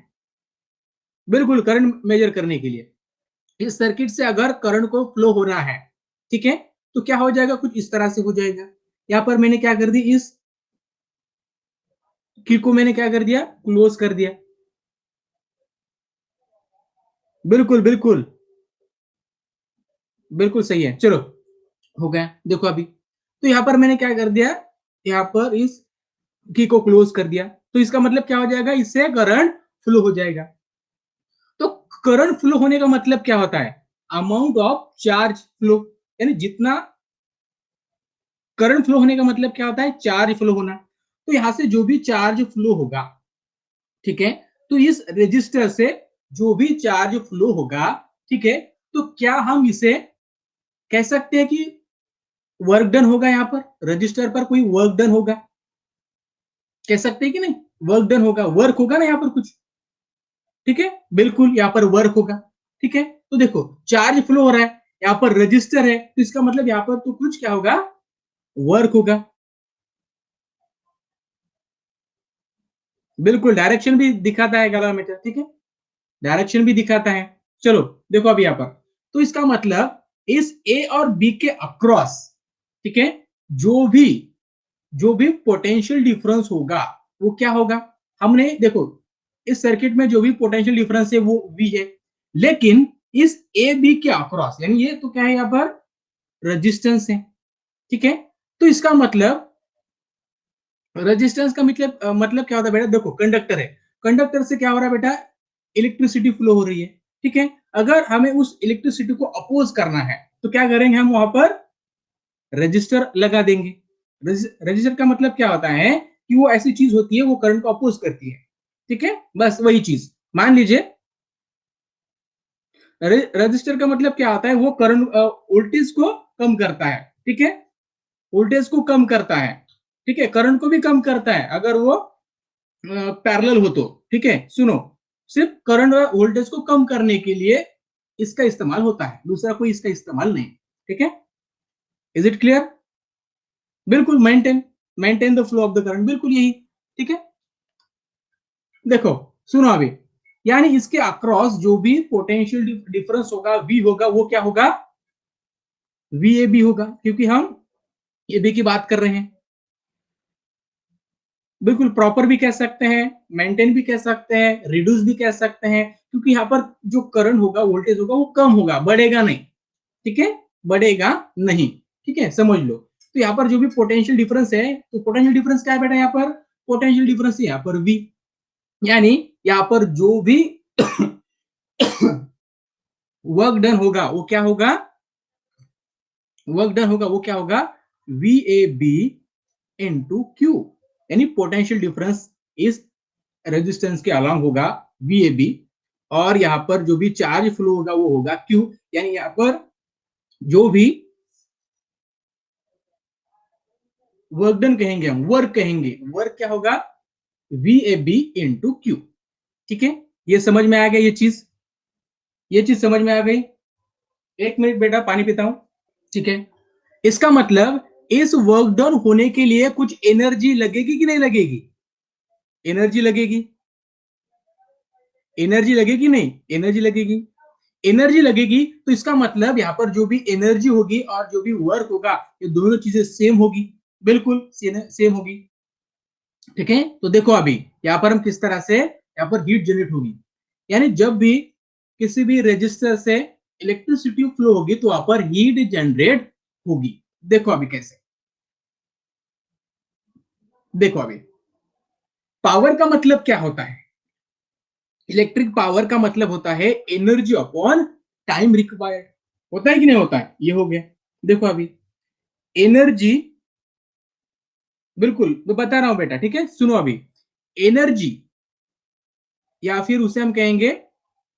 बिल्कुल करंट मेजर करने के लिए इस सर्किट से अगर करंट को फ्लो होना है, ठीक है, तो क्या हो जाएगा? कुछ इस तरह से हो जाएगा। यहां पर मैंने क्या कर दी, इस की को मैंने क्या कर दिया? क्लोज कर दिया। बिल्कुल बिल्कुल बिल्कुल सही है, चलो हो गया। देखो अभी तो यहां पर मैंने क्या कर दिया, यहां पर इस की को क्लोज कर दिया, तो इसका मतलब क्या हो जाएगा? इससे करंट फ्लो हो जाएगा। तो करंट फ्लो होने का मतलब क्या होता है? अमाउंट ऑफ चार्ज फ्लो, यानी जितना करंट फ्लो होने का मतलब क्या होता है? चार्ज फ्लो होना। तो यहां से जो भी चार्ज फ्लो होगा, ठीक है, तो इस रेजिस्टर से जो भी चार्ज फ्लो होगा, ठीक है, तो क्या हम इसे कह सकते हैं कि वर्क डन होगा, यहाँ पर रजिस्टर पर कोई वर्क डन होगा, कह सकते हैं कि नहीं? वर्क डन होगा, वर्क होगा ना यहाँ पर कुछ, ठीक है, बिल्कुल यहाँ पर वर्क होगा, ठीक है। तो देखो चार्ज फ्लो हो रहा है, यहाँ पर रजिस्टर है, तो इसका मतलब यहाँ पर तो कुछ क्या होगा, वर्क होगा। बिल्कुल डायरेक्शन भी दिखाता है गैलोमीटर, ठीक है, डायरेक्शन भी दिखाता है। चलो देखो अभी यहाँ पर, तो इसका मतलब इस ए और बी के अक्रॉस, ठीक है, जो भी जो भी पोटेंशियल डिफरेंस होगा वो क्या होगा, हमने देखो इस सर्किट में जो भी पोटेंशियल डिफरेंस है वो वी है, लेकिन इस ए बी के अक्रॉस यानी ये तो क्या है यहाँ पर रेजिस्टेंस है, ठीक है। तो इसका मतलब रेजिस्टेंस का मतलब क्या होता है बेटा, देखो कंडक्टर है, कंडक्टर से क्या हो रहा है बेटा, इलेक्ट्रिसिटी फ्लो हो रही है, ठीक है। अगर हमें उस इलेक्ट्रिसिटी को अपोज करना है तो क्या करेंगे, हम वहां पर रजिस्टर लगा देंगे। रजिस्टर का मतलब क्या होता है कि वो ऐसी चीज होती है वो करंट को अपोज करती है, ठीक है, बस वही चीज। मान लीजिए रजिस्टर का मतलब क्या होता है, वो करंट वोल्टेज को कम करता है, ठीक है, वोल्टेज को कम करता है, ठीक है, करंट को भी कम करता है अगर वो पैरेलल हो तो, ठीक है। सुनो, सिर्फ करंट और वोल्टेज को कम करने के लिए इसका इस्तेमाल होता है, दूसरा कोई इसका इस्तेमाल नहीं, ठीक है। Is it clear? बिल्कुल, maintain maintain the flow of the current, बिल्कुल यही, ठीक है। देखो सुनो अभी, यानी इसके अक्रॉस जो भी पोटेंशियल डिफरेंस होगा वी होगा, वो क्या होगा, वी ए बी होगा, क्योंकि हम ए बी की बात कर रहे हैं। बिल्कुल प्रॉपर भी कह सकते हैं, मेंटेन भी कह सकते हैं, रिड्यूस भी कह सकते हैं, क्योंकि यहाँ पर जो करंट होगा वोल्टेज होगा वो कम होगा, बढ़ेगा नहीं, ठीक है, बढ़ेगा नहीं, ठीक है, समझ लो। तो यहाँ पर जो भी पोटेंशियल डिफरेंस है, तो पोटेंशियल डिफरेंस क्या है बेटा, यहाँ पर पोटेंशियल डिफरेंस है यहाँ पर वी, यानी यहाँ पर जो भी वर्क डन होगा वो क्या होगा, वर्क डन होगा वो क्या होगा, V A B into Q, यानी पोटेंशियल डिफरेंस इस रेजिस्टेंस के अलॉन्ग होगा वी ए बी, और यहाँ पर जो भी चार्ज फ्लो होगा वो होगा क्यू, यानी यहाँ पर जो भी वर्क डन कहेंगे, हम वर्क कहेंगे, वर्क क्या होगा, V A B into Q, ठीक है। ये समझ में आ गया, ये चीज समझ में आ गई। एक मिनट बेटा पानी पीता हूं, ठीक है। इसका मतलब इस वर्क डन होने के लिए कुछ एनर्जी लगेगी कि नहीं लगेगी, एनर्जी लगेगी, एनर्जी लगेगी नहीं, एनर्जी लगेगी, एनर्जी लगेगी, तो इसका मतलब यहाँ पर जो भी एनर्जी होगी और जो भी वर्क होगा ये दोनों चीजें सेम होगी, बिल्कुल सेम होगी, ठीक है। तो देखो अभी यहाँ पर हम किस तरह से यहाँ पर हीट जनरेट होगी, यानी जब भी किसी भी रेजिस्टर से इलेक्ट्रिसिटी फ्लो होगी तो वहां पर हीट जनरेट होगी। देखो अभी कैसे, देखो अभी पावर का मतलब क्या होता है, इलेक्ट्रिक पावर का मतलब होता है एनर्जी अपॉन टाइम रिक्वायर्ड, होता है कि नहीं होता है, ये हो गया। देखो अभी एनर्जी, बिल्कुल मैं बता रहा हूं बेटा, ठीक है, सुनो अभी, एनर्जी या फिर उसे हम कहेंगे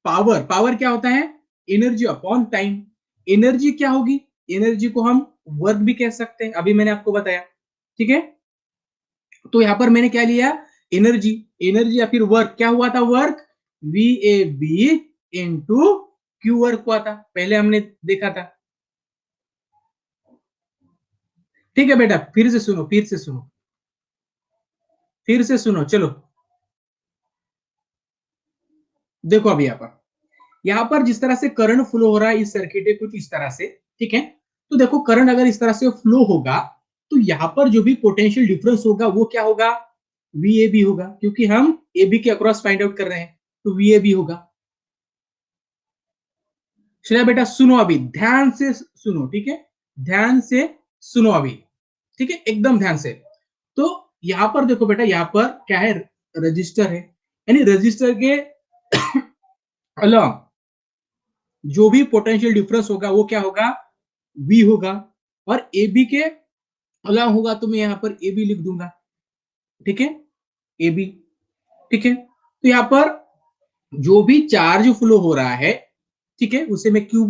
पावर, पावर क्या होता है, एनर्जी अपॉन टाइम, एनर्जी क्या होगी, एनर्जी को हम वर्क भी कह सकते हैं, अभी मैंने आपको बताया, ठीक है। तो यहां पर मैंने क्या लिया, एनर्जी, एनर्जी या फिर वर्क, क्या हुआ था work, V A B into Q work हुआ था, पहले हमने देखा था, ठीक है बेटा, फिर से सुनो, फिर से सुनो, फिर से सुनो, चलो देखो अभी यहाँ पर जिस तरह से करंट फ्लो हो रहा है इस सर्किट में कुछ इस तरह से, ठीक है। तो देखो करंट अगर इस तरह से फ्लो होगा तो यहाँ पर जो भी पोटेंशियल डिफरेंस होगा वो क्या होगा, वी ए बी होगा, क्योंकि हम ए बी के अक्रॉस फाइंड आउट कर रहे हैं, तो वी ए बी होगा। चलिए बेटा सुनो अभी, ध्यान से सुनो, ठीक है, ध्यान से सुनो अभी, ठीक है, एकदम ध्यान से। तो यहाँ पर देखो बेटा, यहाँ पर क्या है, रजिस्टर है, यानी रजिस्टर के अलॉन्ग जो भी पोटेंशियल डिफरेंस होगा वो क्या होगा, वी होगा, और ए बी के अलॉन्ग होगा तो मैं यहाँ पर ए बी लिख दूंगा, ठीक है, ए बी, ठीक है। तो यहाँ पर जो भी चार्ज फ्लो हो रहा है, ठीक है, उसे मैं क्यू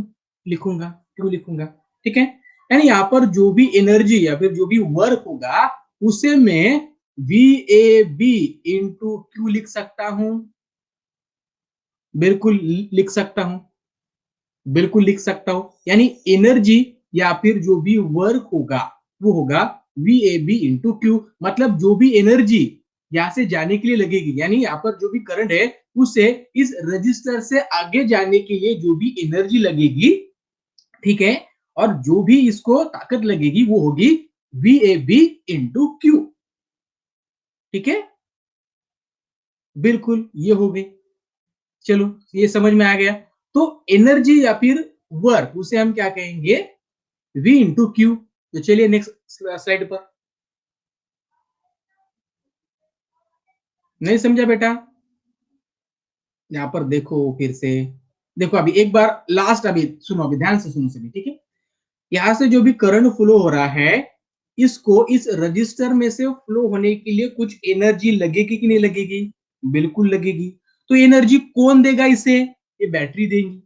लिखूंगा, क्यू लिखूंगा, ठीक है। यानी यहाँ पर जो भी एनर्जी या फिर जो भी वर्क होगा उसे मैं V A B into Q लिख सकता हूं, बिल्कुल लिख सकता हूं, बिल्कुल लिख सकता हूं। यानी एनर्जी या फिर जो भी वर्क होगा वो होगा V A B into Q. मतलब जो भी एनर्जी यहां से जाने के लिए लगेगी, यानी यहाँ पर जो भी करंट है उसे इस रजिस्टर से आगे जाने के लिए जो भी एनर्जी लगेगी, ठीक है, और जो भी इसको ताकत लगेगी वो होगी V A B into Q, ठीक है। बिल्कुल ये हो गई। चलो ये समझ में आ गया। तो एनर्जी या फिर वर्क उसे हम क्या कहेंगे, वी इंटू क्यू। तो चलिए नेक्स्ट स्लाइड पर। नहीं समझा बेटा? यहां पर देखो फिर से, देखो अभी एक बार लास्ट, अभी सुनो, अभी ध्यान से सुनो सभी, ठीक है। यहां से जो भी करंट फ्लो हो रहा है, इसको इस रजिस्टर में से फ्लो होने के लिए कुछ एनर्जी लगेगी कि नहीं लगेगी? बिल्कुल लगेगी। तो एनर्जी कौन देगा इसे? ये बैटरी देंगी।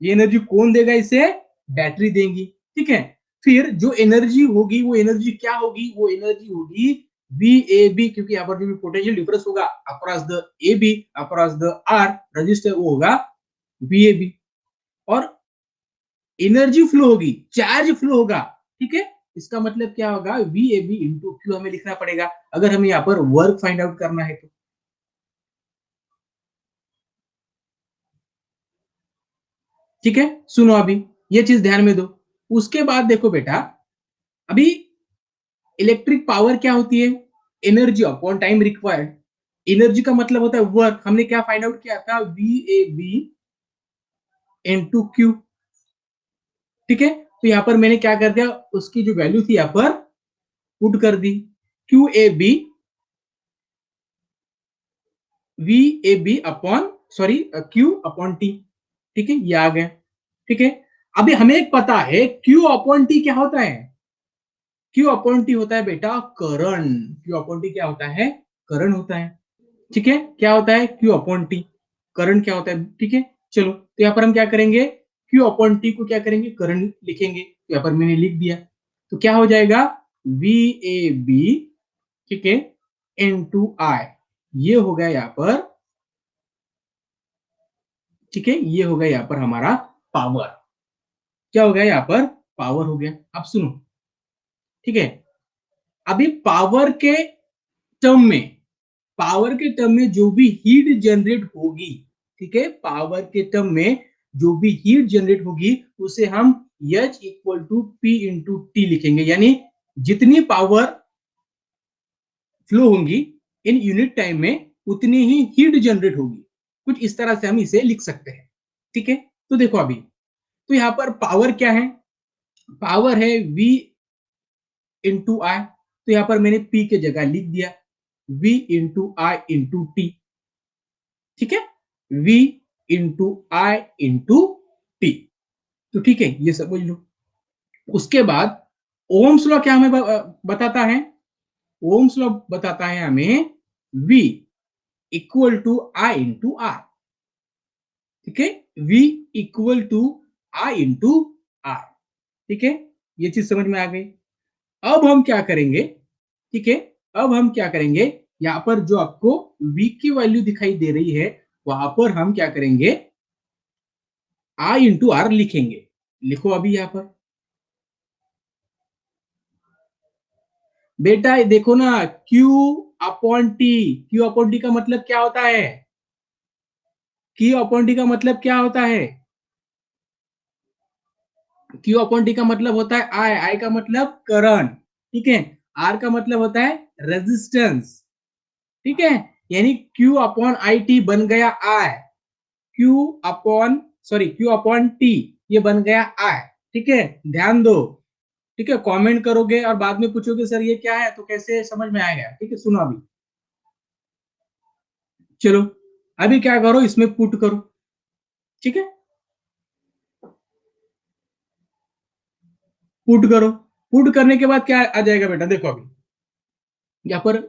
ये एनर्जी कौन देगा इसे? बैटरी देंगी, ठीक है। फिर जो एनर्जी होगी वो एनर्जी क्या होगी? वो एनर्जी होगी वी ए बी, क्योंकि यहाँ पर जो भी पोटेंशियल डिफरेंस होगा across the A B, across the R resistor, वो होगा वी ए बी। और एनर्जी फ्लो होगी, चार्ज फ्लो होगा, ठीक है। इसका मतलब क्या होगा? V A B into Q हमें लिखना पड़ेगा अगर हमें यहाँ पर वर्क फाइंड आउट करना है तो। ठीक है, सुनो अभी, ये चीज ध्यान में दो। उसके बाद देखो बेटा, अभी इलेक्ट्रिक पावर क्या होती है? Energy upon time required. Energy का मतलब होता है वर्क। हमने क्या फाइंड आउट किया था? V A B into Q, ठीक है। तो यहां पर मैंने क्या कर दिया, उसकी जो वैल्यू थी यहां पर पुट कर दी, Q A B, V A B upon, sorry, Q upon T, ठीक है, ये आ गया, ठीक है। अभी हमें एक पता है क्यू अपॉन टी क्या होता है। क्यू अपॉन टी होता है बेटा करंट। क्यू अपॉन टी क्या होता है? करंट होता है, ठीक है। क्या होता है? क्यू अपॉन टी, करंट क्या होता है, ठीक है। चलो तो यहाँ पर हम क्या करेंगे, क्यू अपॉन टी को क्या करेंगे, करंट लिखेंगे। तो यहाँ पर मैंने लिख दिया, तो क्या हो जाएगा? वी ए बी, ठीक है, इन टू आई। ये हो गया यहाँ पर, ठीक है, ये हो गया यहाँ पर हमारा पावर। क्या हो गया यहाँ पर? पावर हो गया। अब सुनो, ठीक है, अभी पावर के टर्म में जो भी हीट जनरेट होगी, ठीक है, पावर के टर्म में जो भी हीट जनरेट होगी उसे हम H equal to P into T लिखेंगे। यानी जितनी पावर फ्लो होंगी इन यूनिट टाइम में उतनी ही हीट जनरेट होगी। कुछ इस तरह से हम इसे लिख सकते हैं, ठीक है। तो देखो अभी, तो यहां पर पावर क्या है? पावर है V इंटू आई। तो यहां पर मैंने P के जगह लिख दिया V इंटू आई इंटू टी, ठीक है, V इंटू आई इंटू टी। तो ठीक है, ये समझ लो। उसके बाद ओम्स लॉ क्या हमें बताता है? ओम्स लॉ बताता है हमें V equal to I into R, ठीक है, V equal to I into R, ठीक है। ये चीज समझ में आ गई। अब हम क्या करेंगे, ठीक है, अब हम क्या करेंगे, यहां पर जो आपको V की वैल्यू दिखाई दे रही है वहां पर हम क्या करेंगे, आई इंटू आर लिखेंगे। लिखो अभी यहां पर बेटा, देखो ना, Q upon T. Q upon T का मतलब क्या होता है? Q अपॉन टी का मतलब क्या होता है? Q अपॉन टी का मतलब होता है आई। आई का मतलब करंट, ठीक है। आर का मतलब होता है रेजिस्टेंस, ठीक है। यानी Q अपॉन आई टी बन गया आई। Q upon, sorry, Q upon T ये बन गया आई, ठीक है। ध्यान दो, ठीक है। कमेंट करोगे और बाद में पूछोगे सर ये क्या है, तो कैसे समझ में आएगा? ठीक है, सुनो अभी। चलो अभी क्या करो, इसमें पुट करो, ठीक है। पुट करो। पुट करने के बाद क्या आ जाएगा बेटा? देखो अभी यहाँ पर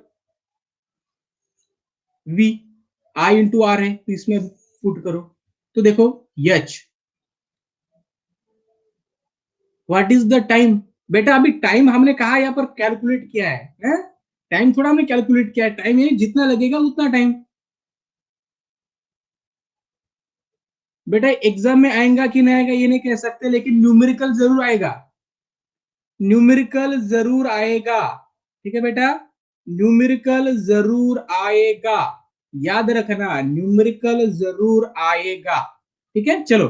V, आई इंटू आर है, तो इसमें पुट करो, तो देखो H. What is the time? बेटा अभी टाइम हमने कहा यहाँ पर कैलकुलेट किया है? टाइम थोड़ा हमने कैलकुलेट किया है, टाइम ये जितना लगेगा उतना टाइम। बेटा एग्जाम में आएगा कि नहीं आएगा ये नहीं कह सकते, लेकिन न्यूमेरिकल जरूर आएगा, न्यूमेरिकल जरूर आएगा। ठीक है बेटा, न्यूमेरिकल जरूर आएगा, याद रखना न्यूमेरिकल जरूर आएगा। ठीक है, चलो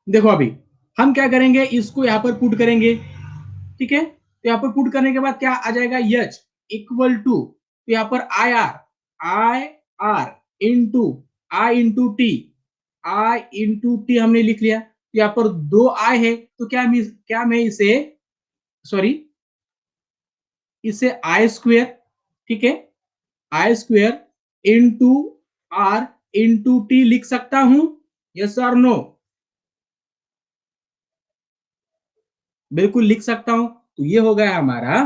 देखो अभी हम क्या करेंगे, इसको यहां पर पुट करेंगे। ठीक है, तो यहां पर पुट करने के बाद क्या आ जाएगा, एच इक्वल टू, तो यहां पर I R into I into T, I into T हमने लिख लिया। यहाँ पर दो आई है, तो क्या मैं इसे, सॉरी, इसे आई स्क्वेयर, ठीक है, I square into R into T लिख सकता हूं? यस और नो? बिल्कुल लिख सकता हूं। तो ये हो गया हमारा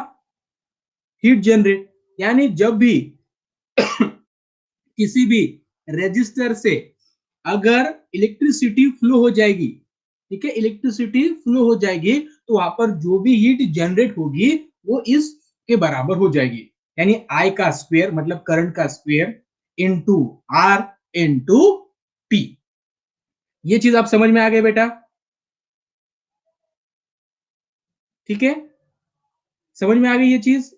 हीट जनरेट, यानी जब भी किसी भी रेजिस्टर से अगर इलेक्ट्रिसिटी फ्लो हो जाएगी, ठीक है, इलेक्ट्रिसिटी फ्लो हो जाएगी, तो वहां पर जो भी हीट जनरेट होगी वो इसके बराबर हो जाएगी, यानी आई का स्क्वायर मतलब करंट का square into R into T. ये चीज आप समझ में आ गए बेटा? ठीक है, समझ में आ गई ये चीज?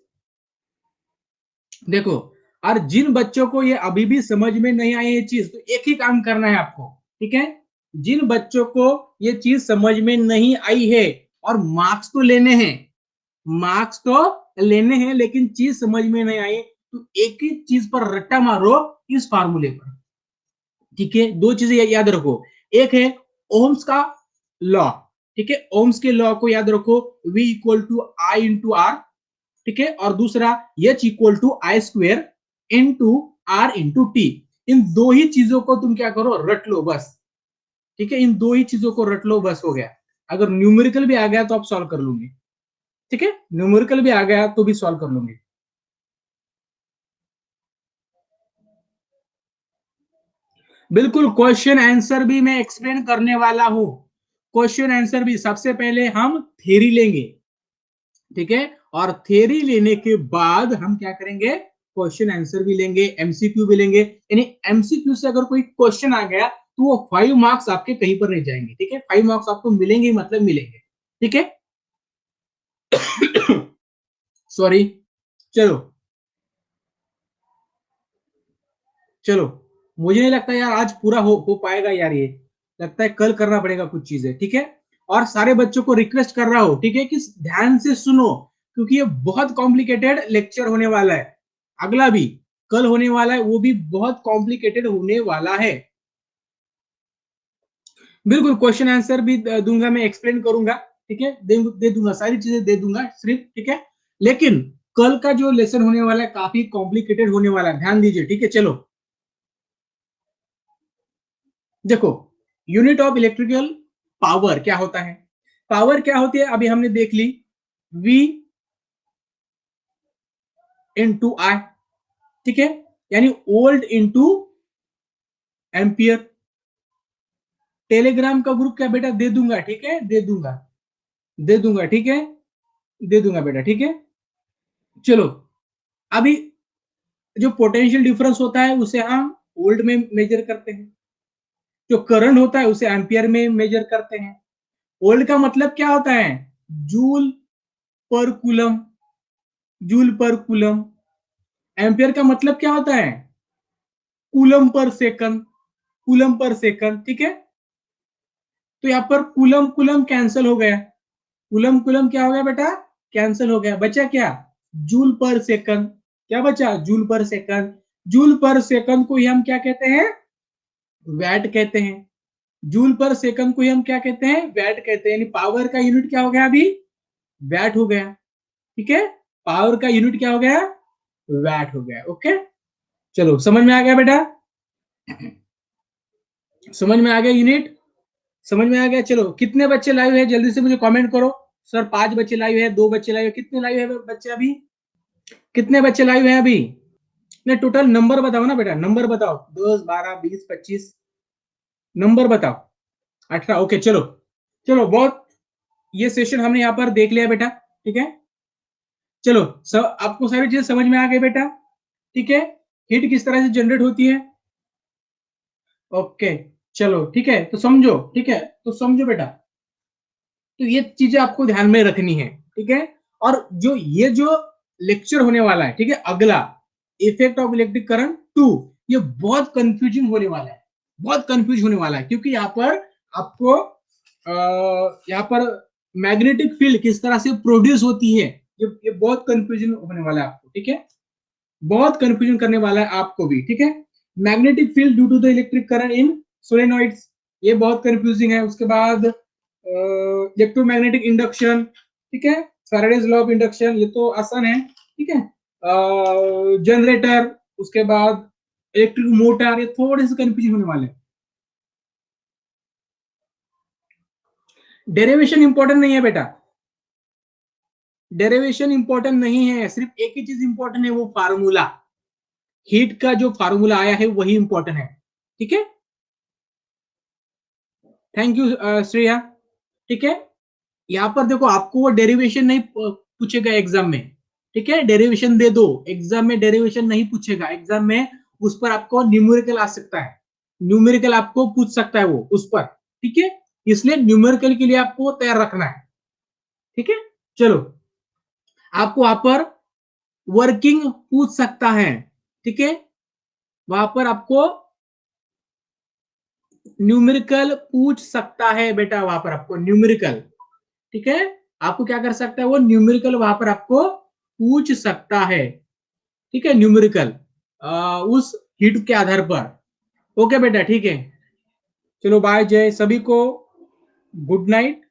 देखो, और जिन बच्चों को ये अभी भी समझ में नहीं आई ये चीज, तो एक ही काम करना है आपको। ठीक है, जिन बच्चों को ये चीज समझ में नहीं आई है, और मार्क्स तो लेने हैं, मार्क्स तो लेने हैं, लेकिन चीज समझ में नहीं आई, तो एक ही चीज पर रट्टा मारो, इस फार्मूले पर। ठीक है, दो चीजें याद रखो, एक है ओम्स का लॉ, ठीक है, ओम्स के लॉ को याद रखो, V equal to I into R, ठीक है, और दूसरा H equal to I square into R into T. इन दो ही चीजों को तुम क्या करो, रट लो बस। ठीक है, इन दो ही चीजों को रट लो, बस हो गया। अगर न्यूमेरिकल भी आ गया तो आप सॉल्व कर लूंगे। ठीक है, न्यूमेरिकल भी आ गया तो भी सॉल्व कर लूंगे। बिल्कुल, क्वेश्चन आंसर भी मैं एक्सप्लेन करने वाला हूं। क्वेश्चन आंसर भी सबसे पहले हम थ्योरी लेंगे, ठीक है, और थ्योरी लेने के बाद हम क्या करेंगे, क्वेश्चन आंसर भी लेंगे, एमसीक्यू भी लेंगे। यानी एमसीक्यू से अगर कोई क्वेश्चन आ गया तो वो 5 मार्क्स आपके कहीं पर नहीं जाएंगे। ठीक है, 5 मार्क्स आपको मिलेंगे, मतलब मिलेंगे। ठीक है, सॉरी, चलो चलो, मुझे नहीं लगता यार आज पूरा हो पाएगा यार, ये लगता है कल करना पड़ेगा कुछ चीजें। ठीक है, और सारे बच्चों को रिक्वेस्ट कर रहा हूं, ठीक है, कि ध्यान से सुनो, क्योंकि ये बहुत कॉम्प्लिकेटेड लेक्चर होने वाला है। अगला भी कल होने वाला है, वो भी बहुत कॉम्प्लिकेटेड होने वाला है। बिल्कुल, क्वेश्चन आंसर भी दूंगा, मैं एक्सप्लेन करूंगा। ठीक है, दे दूंगा, सारी चीजें दे दूंगा सिर्फ। ठीक है, लेकिन कल का जो लेसन होने वाला है काफी कॉम्प्लिकेटेड होने वाला है, ध्यान दीजिए। ठीक है, चलो देखो, यूनिट ऑफ इलेक्ट्रिकल पावर क्या होता है, पावर क्या होती है अभी हमने देख ली, V इंटू आई, ठीक है, यानी वोल्ट इंटू एम्पियर। टेलीग्राम का ग्रुप क्या बेटा, दे दूंगा, ठीक है, दे दूंगा, दे दूंगा, ठीक है, दे दूंगा बेटा। ठीक है, चलो अभी जो पोटेंशियल डिफरेंस होता है उसे हम वोल्ट में मेजर करते हैं, जो करंट होता है उसे एम्पियर में मेजर करते हैं। वोल्ट का मतलब क्या होता है, जूल पर कूलम, जूल पर कूलम। एम्पियर का मतलब क्या होता है, coulomb per second, coulomb per second. ठीक है, तो यहाँ पर कूलम कूलम कैंसिल हो गया, कूलम कूलम क्या हो गया बेटा, कैंसिल हो गया, बचा क्या, जूल पर सेकंड। क्या बचा, जूल पर सेकंड। जूल पर सेकंड को ही हम क्या कहते हैं, वैट कहते हैं। जूल पर सेकंड को ही हम क्या कहते हैं, वैट कहते हैं। यानी पावर का यूनिट क्या हो गया अभी, वैट हो गया। ठीक है, पावर का यूनिट क्या हो गया, वैट हो गया। ओके, चलो समझ में आ गया बेटा, समझ में आ गया यूनिट, समझ में आ गया। चलो कितने बच्चे लाइव है जल्दी से मुझे कमेंट करो। सर 5 बच्चे लाइव है, 2 बच्चे लाइव है, कितने लाइव है बच्चे अभी, कितने बच्चे लाइव है अभी, नहीं, टोटल नंबर बताओ ना बेटा, नंबर बताओ, 10, 12, 20, 25 नंबर बताओ। 18, ओके चलो। चलो बहुत, ये सेशन हमने यहाँ पर देख लिया बेटा, ठीक है। चलो सब आपको सारी चीजें समझ में आ गई बेटा, ठीक है। हीट किस तरह से जनरेट होती है, ओके चलो ठीक है, तो समझो, ठीक है, तो समझो बेटा। तो ये चीजें आपको ध्यान में रखनी है, ठीक है। और जो लेक्चर होने वाला है, ठीक है, अगला इफेक्ट ऑफ इलेक्ट्रिक करंट 2, ये बहुत कंफ्यूजिंग होने वाला है, बहुत कंफ्यूज होने वाला है, क्योंकि यहाँ पर आपको यहाँ पर मैग्नेटिक फील्ड किस तरह से प्रोड्यूस होती है, ये बहुत कंफ्यूजन होने वाला है आपको, ठीक है, बहुत कंफ्यूजन करने वाला है आपको भी, ठीक है। Magnetic field due to the electric current in solenoids, ये बहुत कंफ्यूजिंग है। उसके बाद इलेक्ट्रोमैग्नेटिक इंडक्शन, ठीक है, फैराडेज लॉ ऑफ इंडक्शन, ये तो आसान है, ठीक है। जनरेटर, उसके बाद इलेक्ट्रिक मोटर, ये थोड़े से कंफ्यूजन होने वाले हैं। डेरिवेशन इंपॉर्टेंट नहीं है बेटा, डेरिवेशन इंपॉर्टेंट नहीं है, सिर्फ एक ही चीज इंपॉर्टेंट है, वो फार्मूला, हीट का जो फार्मूला आया है वही इंपॉर्टेंट है, ठीक है। थैंक यू श्रेया, ठीक है। यहाँ पर देखो, आपको वो डेरिवेशन नहीं पूछेगा एग्जाम में, ठीक है, डेरिवेशन दे दो, एग्जाम में डेरिवेशन नहीं पूछेगा, एग्जाम में उस पर आपको न्यूमेरिकल आ सकता है, न्यूमेरिकल आपको पूछ सकता है वो उस पर, ठीक है, इसलिए न्यूमेरिकल के लिए आपको तैयार रखना है, ठीक है। चलो, आपको वहां पर वर्किंग पूछ सकता है, ठीक है, वहां पर आपको न्यूमेरिकल पूछ सकता है बेटा, वहां पर आपको न्यूमेरिकल, ठीक है, आपको क्या कर सकता है वो न्यूमेरिकल वहां पर आपको पूछ सकता है, ठीक है, न्यूमेरिकल उस हीट के आधार पर, ओके बेटा, ठीक है। चलो बाय, जय सभी को, गुड नाइट।